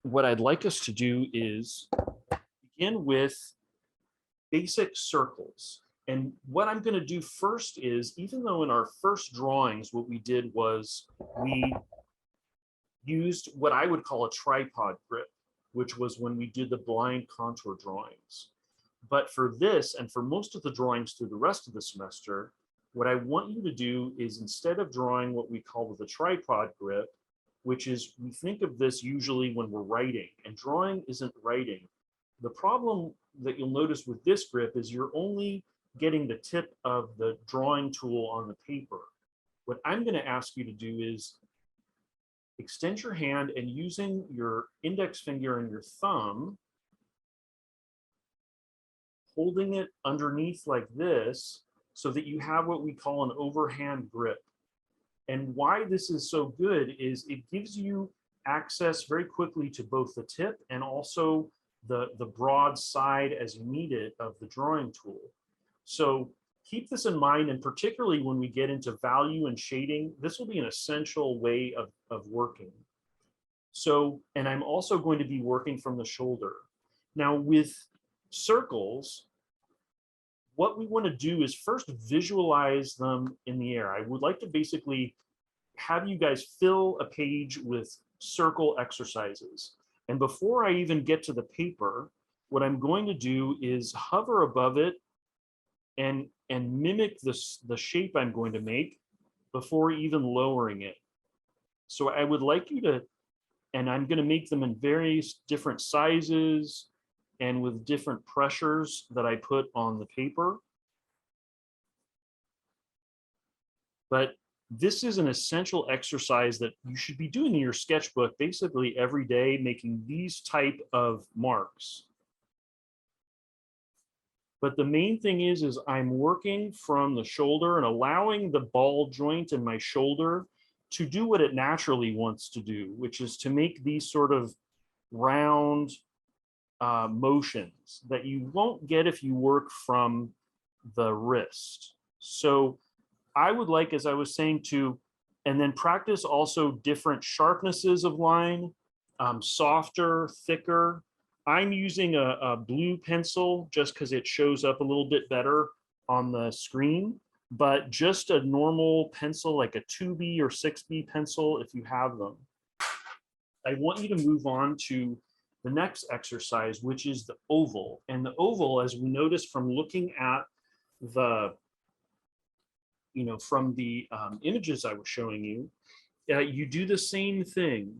what I'd like us to do is begin with basic circles. And what I'm going to do first is, even though in our first drawings, what we did was we used what I would call a tripod grip, which was when we did the blind contour drawings. But for this, and for most of the drawings through the rest of the semester, what I want you to do is, instead of drawing what we call the tripod grip, which is, we think of this usually when we're writing, and drawing isn't writing. The problem that you'll notice with this grip is you're only getting the tip of the drawing tool on the paper. What I'm going to ask you to do is extend your hand, and using your index finger and your thumb, holding it underneath like this, so that you have what we call an overhand grip. And why this is so good is it gives you access very quickly to both the tip and also the broad side as you need it of the drawing tool. So keep this in mind, and particularly when we get into value and shading, this will be an essential way of working. So, and I'm also going to be working from the shoulder. Now with circles, what we want to do is first visualize them in the air. I would like to basically have you guys fill a page with circle exercises. And before I even get to the paper, what I'm going to do is hover above it and mimic the shape I'm going to make before even lowering it. So I would like you to, and I'm going to make them in various different sizes and with different pressures that I put on the paper. But this is an essential exercise that you should be doing in your sketchbook basically every day, making these type of marks. But the main thing is I'm working from the shoulder and allowing the ball joint in my shoulder to do what it naturally wants to do, which is to make these sort of round motions that you won't get if you work from the wrist. So I would like, as I was saying, to, and then practice also different sharpnesses of line, softer, thicker. I'm using a blue pencil just because it shows up a little bit better on the screen, but just a normal pencil like a 2B or 6B pencil if you have them. I want you to move on to the next exercise, which is the oval. And the oval, as we noticed from looking at the, from the images I was showing you, you do the same thing.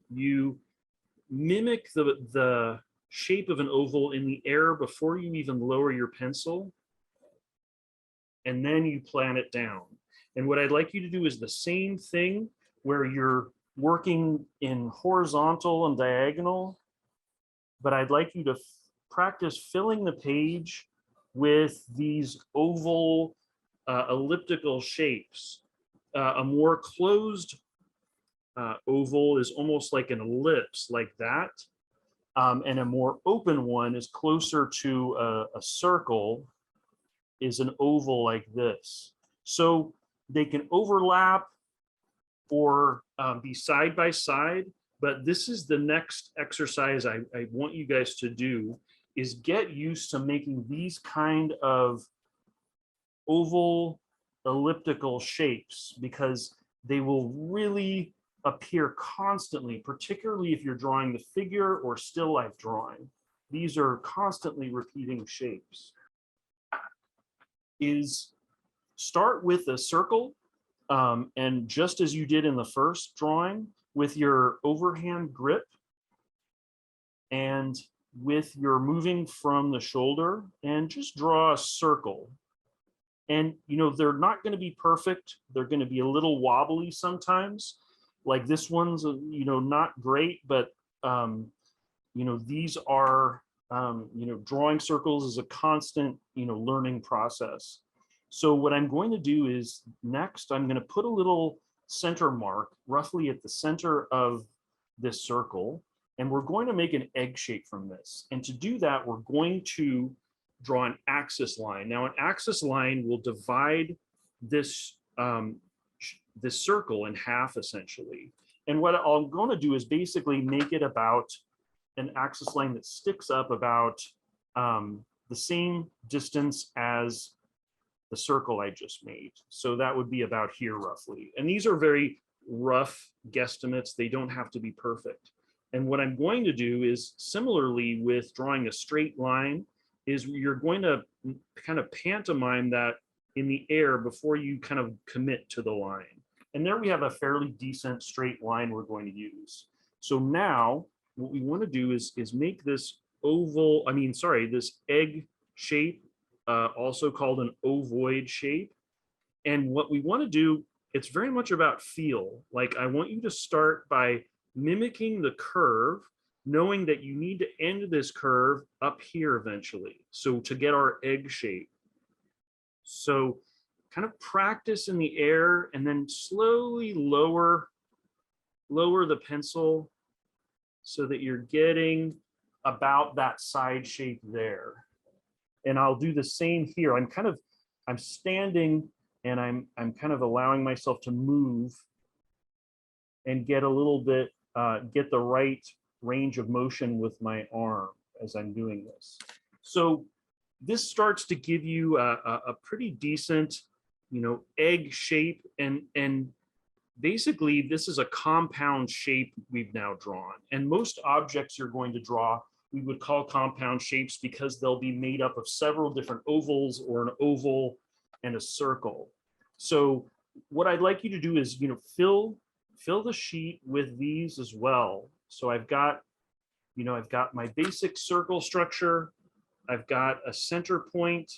You mimic the shape of an oval in the air before you even lower your pencil, and then you plan it down. And what I'd like you to do is the same thing where you're working in horizontal and diagonal, but I'd like you to practice filling the page with these oval elliptical shapes. A more closed oval is almost like an ellipse, like that. And a more open one is closer to a circle, is an oval like this. So they can overlap or be side by side, but this is the next exercise I want you guys to do, is get used to making these kind of oval elliptical shapes, because they will really appear constantly, particularly if you're drawing the figure or still life drawing. These are constantly repeating shapes. Is start with a circle, and just as you did in the first drawing, with your overhand grip and with your moving from the shoulder, and just draw a circle. And they're not going to be perfect. They're going to be a little wobbly sometimes. Like this one's not great, but these are drawing circles is a constant learning process. So what I'm going to do is, next I'm going to put a little center mark roughly at the center of this circle, and we're going to make an egg shape from this. And to do that, we're going to draw an axis line. Now an axis line will divide this this circle in half essentially. And what I'm going to do is basically make it about an axis line that sticks up about the same distance as the circle I just made. So that would be about here roughly. And these are very rough guesstimates. They don't have to be perfect. And what I'm going to do is similarly with drawing a straight line is you're going to kind of pantomime that in the air before you kind of commit to the line. And there we have a fairly decent straight line we're going to use. So now what we want to do is make this oval, this egg shape, also called an ovoid shape. And what we want to do, it's very much about feel. Like I want you to start by mimicking the curve, knowing that you need to end this curve up here eventually. So to get our egg shape. So kind of practice in the air and then slowly lower the pencil so that you're getting about that side shape there. And I'll do the same here. I'm standing and I'm kind of allowing myself to move and get a little bit, get the right range of motion with my arm as I'm doing this. So this starts to give you a pretty decent, egg shape. And basically this is a compound shape we've now drawn. And most objects you're going to draw, we would call compound shapes because they'll be made up of several different ovals or an oval and a circle. So what I'd like you to do is, fill the sheet with these as well. So I've got my basic circle structure. I've got a center point.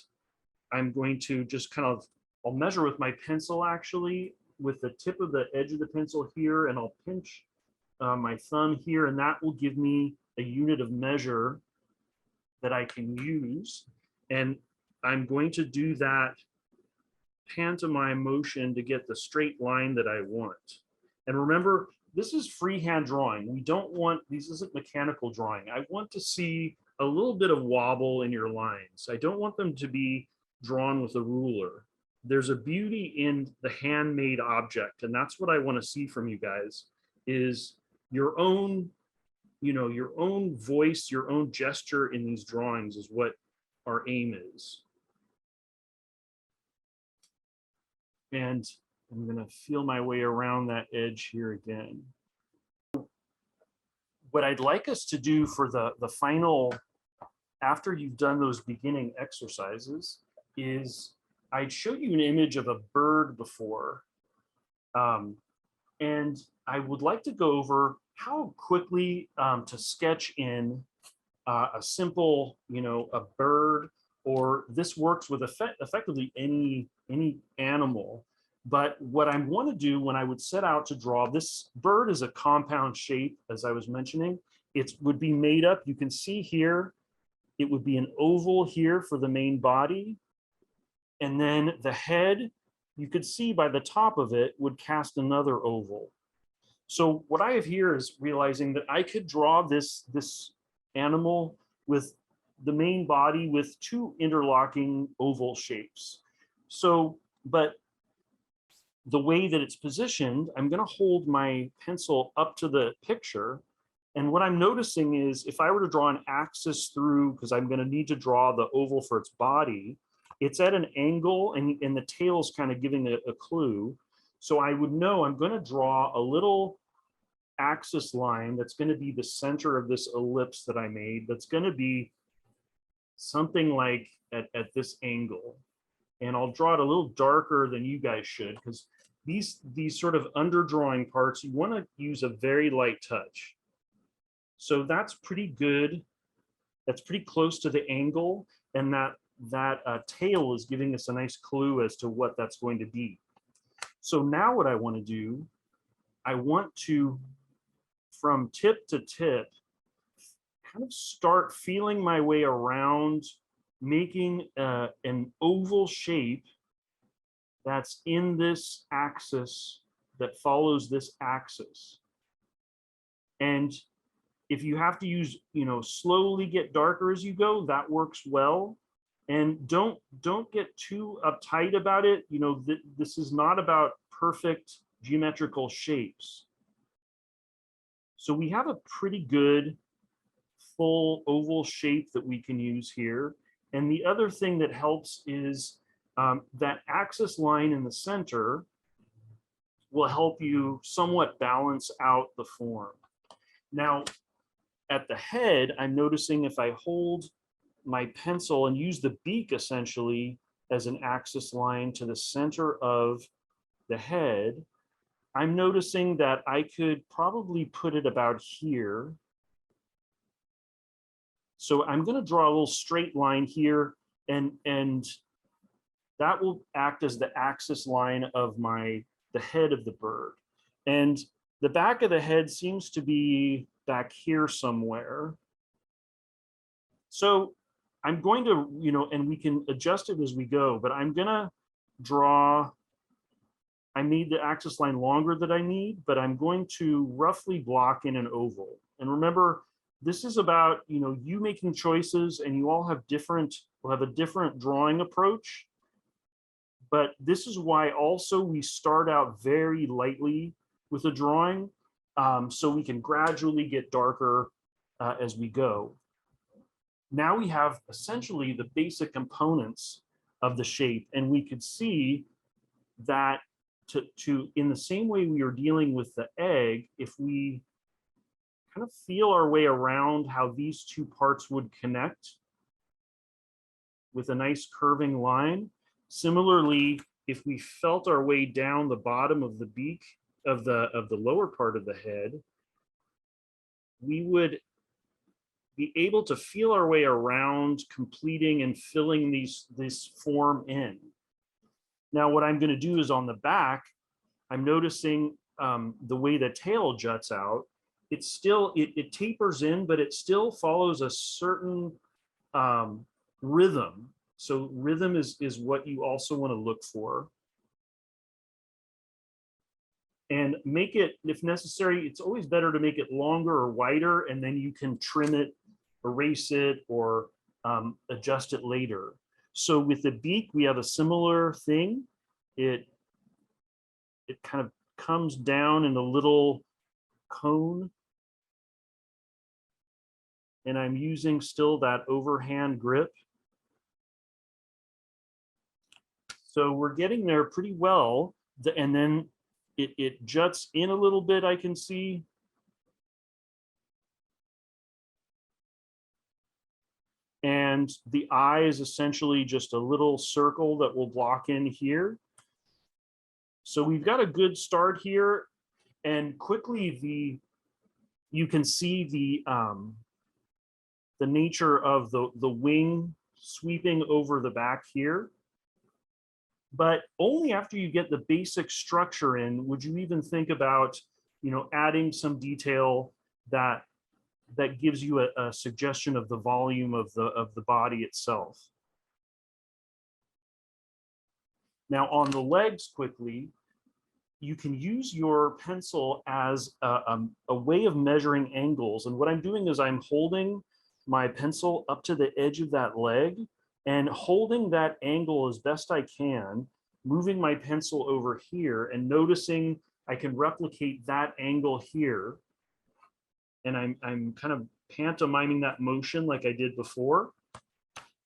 I'm going to just I'll measure with my pencil actually, with the tip of the edge of the pencil here, and I'll pinch my thumb here, and that will give me a unit of measure that I can use. And I'm going to do that pantomime motion to get the straight line that I want. And remember, this is freehand drawing. This isn't mechanical drawing. I want to see a little bit of wobble in your lines. I don't want them to be drawn with a ruler. There's a beauty in the handmade object, and that's what I want to see from you guys, is your own voice, your own gesture in these drawings is what our aim is. And I'm going to feel my way around that edge here again. What I'd like us to do for the final, after you've done those beginning exercises, is I'd showed you an image of a bird before. And I would like to go over how quickly to sketch in a simple, a bird, or this works with effectively any animal. But what I want to do when I would set out to draw, this bird is a compound shape, as I was mentioning. It would be made up, you can see here, it would be an oval here for the main body. And then the head, you could see by the top of it, would cast another oval. So what I have here is realizing that I could draw this animal with the main body with two interlocking oval shapes. So, but the way that it's positioned, I'm going to hold my pencil up to the picture. And what I'm noticing is if I were to draw an axis through, because I'm going to need to draw the oval for its body, it's at an angle and the tail's kind of giving a clue. So I would know I'm going to draw a little axis line that's going to be the center of this ellipse that I made. That's going to be something like at this angle. And I'll draw it a little darker than you guys should, because these sort of underdrawing parts, you want to use a very light touch. So that's pretty good. That's pretty close to the angle. And that tail is giving us a nice clue as to what that's going to be. So now what I want to do, I want to, from tip to tip, kind of start feeling my way around, making an oval shape that's in this axis that follows this axis. And if you have to use, slowly get darker as you go, that works well. And don't get too uptight about it. This is not about perfect geometrical shapes. So we have a pretty good full oval shape that we can use here. And the other thing that helps is that axis line in the center will help you somewhat balance out the form. Now, at the head, I'm noticing if I hold my pencil and use the beak essentially as an axis line to the center of the head, I'm noticing that I could probably put it about here. So I'm going to draw a little straight line here, and that will act as the axis line of the head of the bird. And the back of the head seems to be back here somewhere. So I'm going to, and we can adjust it as we go, but I'm going to draw, I made the axis line longer than I need, but I'm going to roughly block in an oval. And remember, this is about, you making choices, and you all have will have a different drawing approach. But this is why also we start out very lightly with a drawing, so we can gradually get darker as we go. Now we have essentially the basic components of the shape, and we could see that in the same way we are dealing with the egg, if we kind of feel our way around how these two parts would connect with a nice curving line. Similarly, if we felt our way down the bottom of the beak of the lower part of the head, we would be able to feel our way around completing and filling this form in. Now, what I'm going to do is on the back, I'm noticing the way the tail juts out. It's still, it tapers in, but it still follows a certain rhythm. So rhythm is what you also want to look for. And make it, if necessary, it's always better to make it longer or wider, and then you can trim it, erase it, or adjust it later. So with the beak, we have a similar thing. It kind of comes down in a little cone. And I'm using still that overhand grip. So we're getting there pretty well. And then it juts in a little bit, I can see. And the eye is essentially just a little circle that will block in here. So we've got a good start here. And quickly you can see the nature of the wing sweeping over the back here. But only after you get the basic structure in would you even think about, adding some detail that gives you a suggestion of the volume of the body itself. Now on the legs, quickly, you can use your pencil as a way of measuring angles. And what I'm doing is I'm holding my pencil up to the edge of that leg and holding that angle as best I can, moving my pencil over here and noticing I can replicate that angle here. And I'm kind of pantomiming that motion like I did before.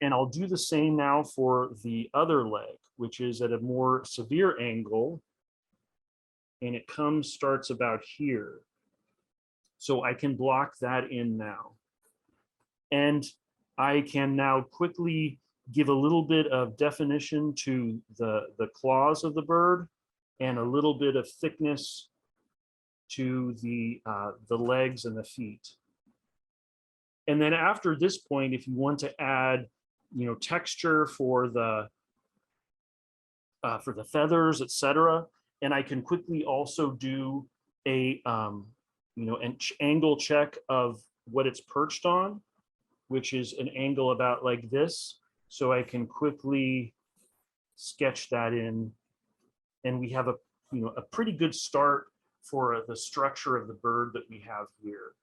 And I'll do the same now for the other leg, which is at a more severe angle. And it starts about here. So I can block that in now. And I can now quickly give a little bit of definition to the claws of the bird and a little bit of thickness to the legs and the feet. And then after this point, if you want to add, texture for the feathers, etc., and I can quickly also do a an angle check of what it's perched on, which is an angle about like this. So I can quickly sketch that in, and we have a pretty good start for the structure of the bird that we have here.